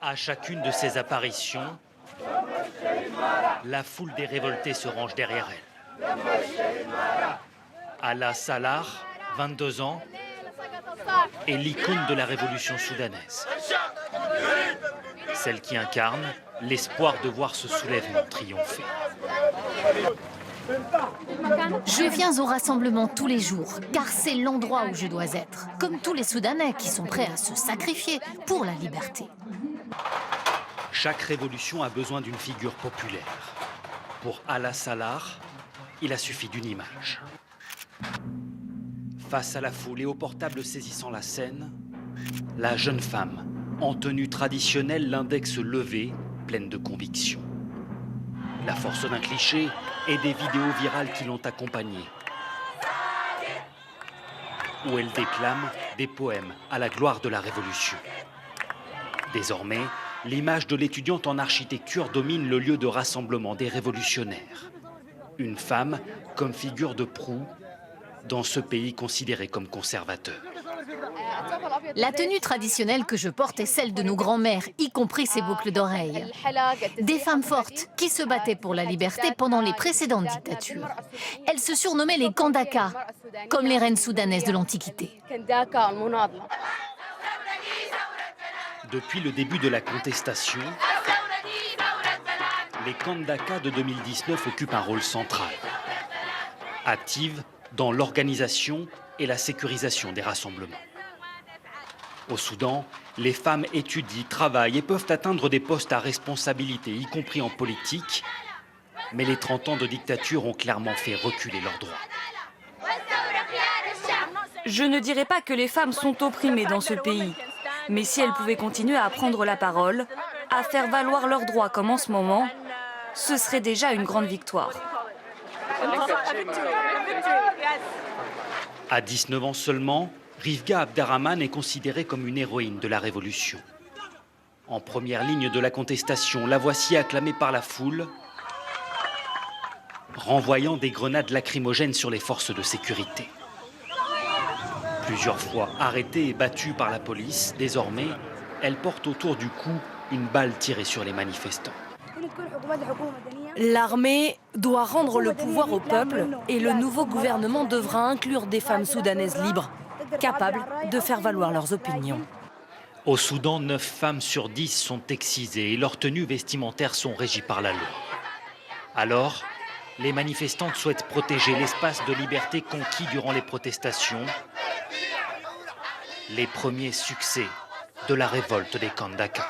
À chacune de ces apparitions, la foule des révoltés se range derrière elle. Ala Salah, 22 ans, est l'icône de la révolution soudanaise. Celle qui incarne l'espoir de voir ce soulèvement triompher. Je viens au rassemblement tous les jours, car c'est l'endroit où je dois être. Comme tous les Soudanais qui sont prêts à se sacrifier pour la liberté. Chaque révolution a besoin d'une figure populaire. Pour Ala Salah, il a suffi d'une image. Face à la foule et au portable saisissant la scène, la jeune femme, en tenue traditionnelle, l'index levé, pleine de conviction. La force d'un cliché et des vidéos virales qui l'ont accompagnée, où elle déclame des poèmes à la gloire de la Révolution. Désormais, l'image de l'étudiante en architecture domine le lieu de rassemblement des révolutionnaires. Une femme comme figure de proue dans ce pays considéré comme conservateur. La tenue traditionnelle que je porte est celle de nos grands-mères, y compris ses boucles d'oreilles. Des femmes fortes qui se battaient pour la liberté pendant les précédentes dictatures. Elles se surnommaient les Kandaka, comme les reines soudanaises de l'Antiquité. Depuis le début de la contestation, les Kandaka de 2019 occupent un rôle central. Actives dans l'organisation et la sécurisation des rassemblements. Au Soudan, les femmes étudient, travaillent et peuvent atteindre des postes à responsabilité, y compris en politique. Mais les 30 ans de dictature ont clairement fait reculer leurs droits. Je ne dirais pas que les femmes sont opprimées dans ce pays. Mais si elles pouvaient continuer à prendre la parole, à faire valoir leurs droits comme en ce moment, ce serait déjà une grande victoire. À 19 ans seulement, Rivga Abderrahmane est considérée comme une héroïne de la Révolution. En première ligne de la contestation, la voici acclamée par la foule, renvoyant des grenades lacrymogènes sur les forces de sécurité. Plusieurs fois arrêtée et battue par la police, désormais, elle porte autour du cou une balle tirée sur les manifestants. L'armée doit rendre le pouvoir au peuple et le nouveau gouvernement devra inclure des femmes soudanaises libres, capables de faire valoir leurs opinions. Au Soudan, 9 femmes sur 10 sont excisées et leurs tenues vestimentaires sont régies par la loi. Alors, les manifestantes souhaitent protéger l'espace de liberté conquis durant les protestations. Les premiers succès de la révolte des Kandaka.